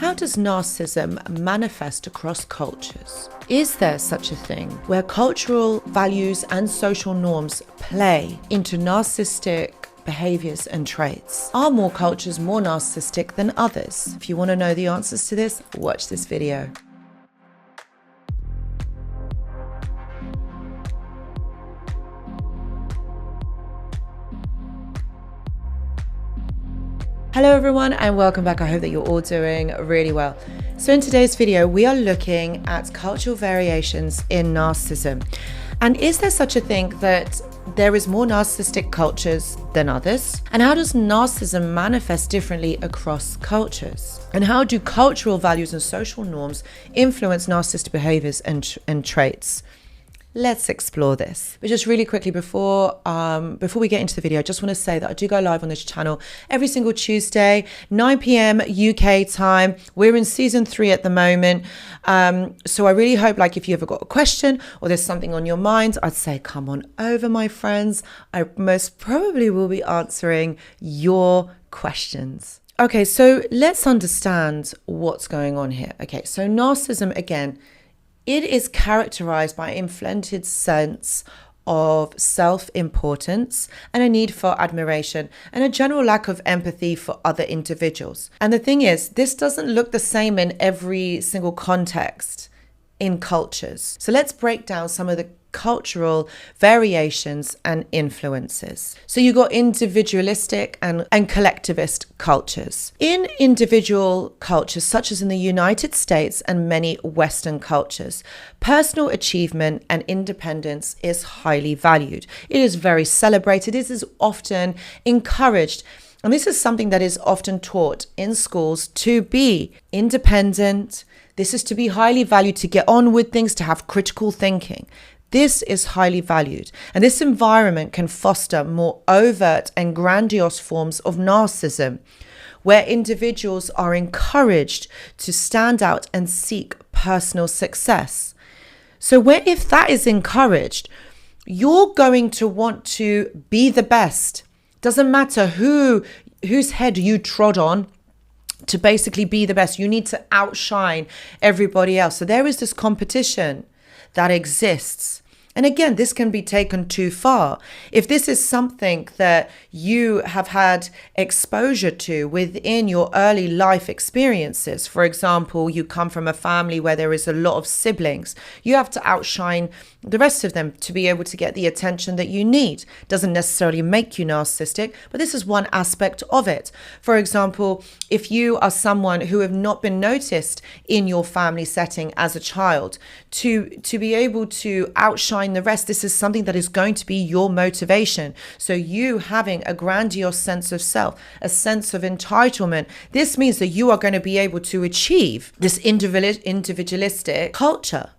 How does narcissism manifest across cultures? Is there such a thing where cultural values and social norms play into narcissistic behaviours and traits? Are more cultures more narcissistic than others? If you want to know the answers to this, watch this video. Hello everyone and welcome back. I hope that you're all doing really well. So in today's video, we are looking at cultural variations in narcissism. And is there such a thing that there is more narcissistic cultures than others? And how does narcissism manifest differently across cultures? And how do cultural values and social norms influence narcissistic behaviors and traits? Let's explore this. But just really quickly before we get into the video, I just want to say that I do go live on this channel every single Tuesday, 9 p.m. UK time. We're in season 3 at the moment. So I really hope, like, if you ever got a question or there's something on your mind, I'd say come on over, my friends. I most probably will be answering your questions. Okay, so let's understand what's going on here. Okay, so narcissism, again, it is characterized by an inflated sense of self-importance and a need for admiration and a general lack of empathy for other individuals. And the thing is, this doesn't look the same in every single context in cultures. So let's break down some of the cultural variations and influences. So you got individualistic and collectivist cultures. In individual cultures, such as in the United States and many Western cultures, personal achievement and independence is highly valued. It is very celebrated. It is often encouraged. And this is something that is often taught in schools, to be independent. This is to be highly valued, to get on with things, to have critical thinking. This is highly valued, and this environment can foster more overt and grandiose forms of narcissism, where individuals are encouraged to stand out and seek personal success. So if that is encouraged, you're going to want to be the best. Doesn't matter whose head you trod on. To basically be the best, you need to outshine everybody else. So there is this competition that exists. And again, this can be taken too far. If this is something that you have had exposure to within your early life experiences, for example, you come from a family where there is a lot of siblings, you have to outshine the rest of them to be able to get the attention that you need. Doesn't necessarily make you narcissistic, but this is one aspect of it. For example, if you are someone who have not been noticed in your family setting as a child, to be able to outshine the rest, this is something that is going to be your motivation. So you having a grandiose sense of self, a sense of entitlement, this means that you are going to be able to achieve this individualistic culture.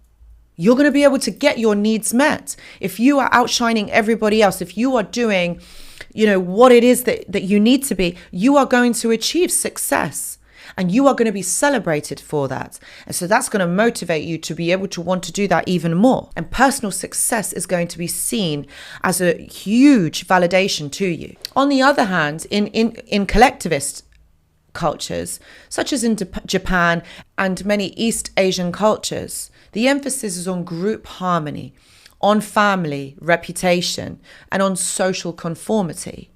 You're going to be able to get your needs met. If you are outshining everybody else, if you are doing, what it is that you need to be, you are going to achieve success. And you are going to be celebrated for that. And so that's going to motivate you to be able to want to do that even more. And personal success is going to be seen as a huge validation to you. On the other hand, in collectivist cultures, such as in Japan and many East Asian cultures, the emphasis is on group harmony, on family, reputation, and on social conformity.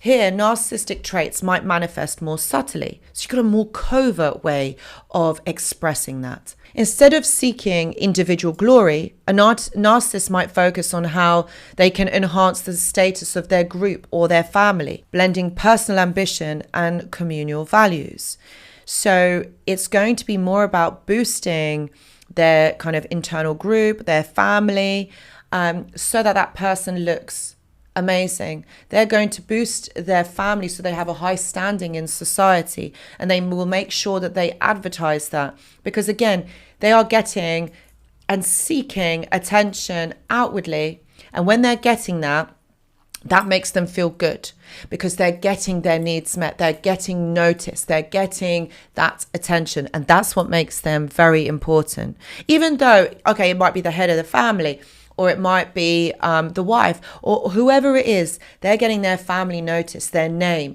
Here, narcissistic traits might manifest more subtly. So you've got a more covert way of expressing that. Instead of seeking individual glory, a narcissist might focus on how they can enhance the status of their group or their family, blending personal ambition and communal values. So it's going to be more about boosting their kind of internal group, their family, so that person looks amazing. They're going to boost their family so they have a high standing in society, and they will make sure that they advertise that, because again, they are getting and seeking attention outwardly, and when they're getting that makes them feel good because they're getting their needs met, they're getting noticed, they're getting that attention, and that's what makes them very important. Even though, okay, it might be the head of the family, or it might be the wife, or whoever it is, they're getting their family noticed, their name.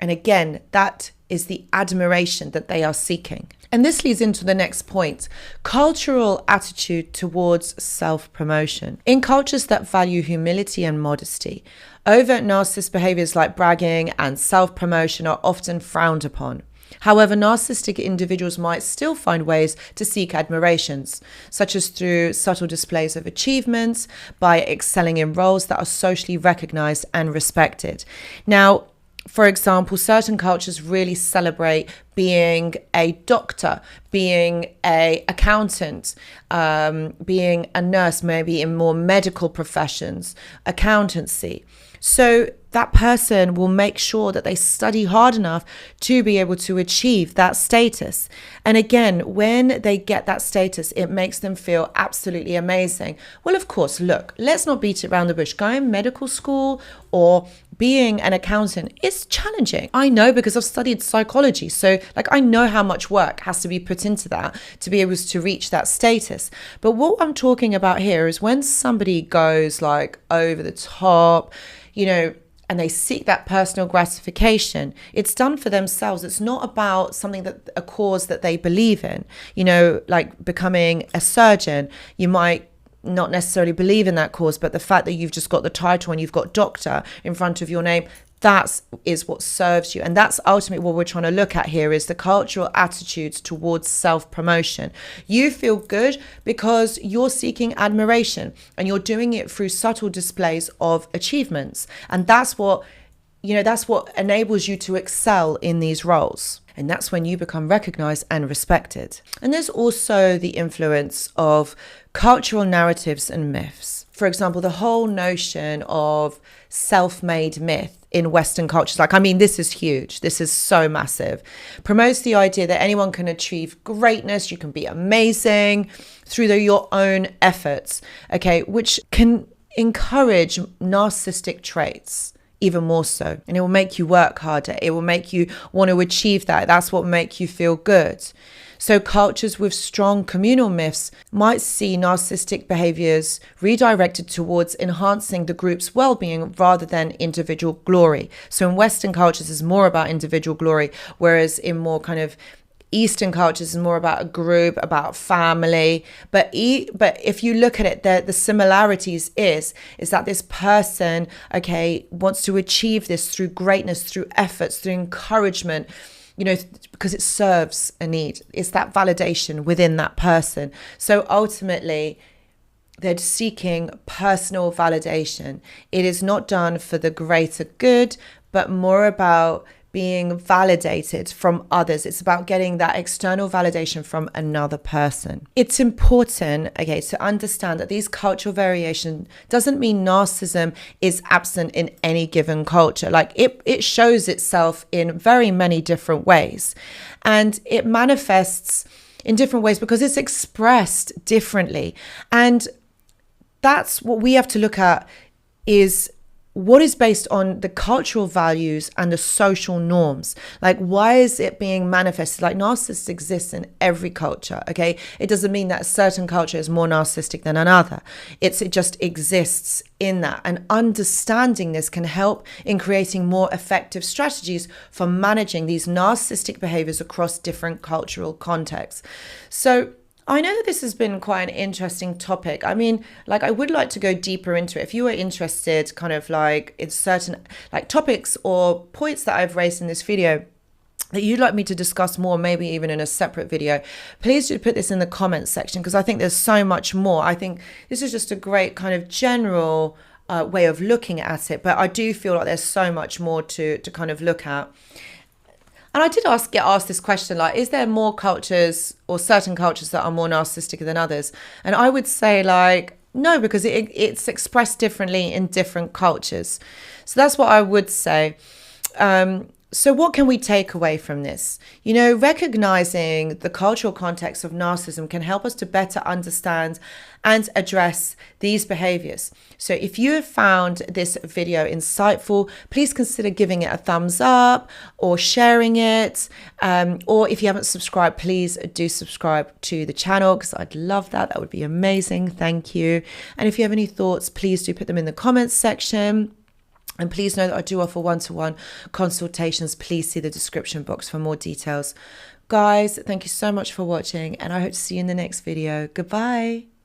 And again, that is the admiration that they are seeking. And this leads into the next point, cultural attitude towards self-promotion. In cultures that value humility and modesty, overt narcissist behaviors like bragging and self-promotion are often frowned upon. However, narcissistic individuals might still find ways to seek admirations, such as through subtle displays of achievements, by excelling in roles that are socially recognized and respected. Now, for example, certain cultures really celebrate being a doctor, being an accountant, being a nurse, maybe in more medical professions, accountancy. So that person will make sure that they study hard enough to be able to achieve that status. And again, when they get that status, it makes them feel absolutely amazing. Well, of course, look, let's not beat it around the bush. Going medical school or being an accountant is challenging. I know because I've studied psychology. So I know how much work has to be put into that to be able to reach that status. But what I'm talking about here is when somebody goes over the top, and they seek that personal gratification, it's done for themselves. It's not about something a cause that they believe in. Like becoming a surgeon, you might not necessarily believe in that cause, but the fact that you've just got the title and you've got doctor in front of your name, that is what serves you. And that's ultimately what we're trying to look at here, is the cultural attitudes towards self-promotion. You feel good because you're seeking admiration and you're doing it through subtle displays of achievements. And that's what enables you to excel in these roles. And that's when you become recognized and respected. And there's also the influence of cultural narratives and myths. For example, the whole notion of self-made myth in Western cultures, this is huge. This is so massive. Promotes the idea that anyone can achieve greatness. You can be amazing through your own efforts, which can encourage narcissistic traits even more so. And it will make you work harder. It will make you want to achieve that. That's what will make you feel good. So cultures with strong communal myths might see narcissistic behaviors redirected towards enhancing the group's well-being rather than individual glory. So in Western cultures, it's more about individual glory, whereas in more kind of Eastern cultures is more about a group, about family. But if you look at it, the similarities is that this person, wants to achieve this through greatness, through efforts, through encouragement, because it serves a need. It's that validation within that person. So ultimately, they're seeking personal validation. It is not done for the greater good, but more about being validated from others. It's about getting that external validation from another person. It's important, to understand that these cultural variation doesn't mean narcissism is absent in any given culture. It shows itself in very many different ways, and it manifests in different ways because it's expressed differently. And that's what we have to look at, is what is based on the cultural values and the social norms. Why is it being manifested? Narcissists exist in every culture, It doesn't mean that a certain culture is more narcissistic than another. It just exists in that. And understanding this can help in creating more effective strategies for managing these narcissistic behaviors across different cultural contexts. So I know that this has been quite an interesting topic. I would like to go deeper into it. If you are interested in certain topics or points that I've raised in this video that you'd like me to discuss more, maybe even in a separate video, please do put this in the comments section, because I think there's so much more. I think this is just a great kind of general way of looking at it, but I do feel like there's so much more to kind of look at. And I did get asked this question, is there more cultures or certain cultures that are more narcissistic than others? And I would say no, because it's expressed differently in different cultures. So that's what I would say. So what can we take away from this? Recognizing the cultural context of narcissism can help us to better understand and address these behaviors. So if you have found this video insightful, please consider giving it a thumbs up or sharing it. Or if you haven't subscribed, please do subscribe to the channel, because I'd love that. That would be amazing. Thank you. And if you have any thoughts, please do put them in the comments section. And please know that I do offer one-to-one consultations. Please see the description box for more details. Guys, thank you so much for watching, and I hope to see you in the next video. Goodbye.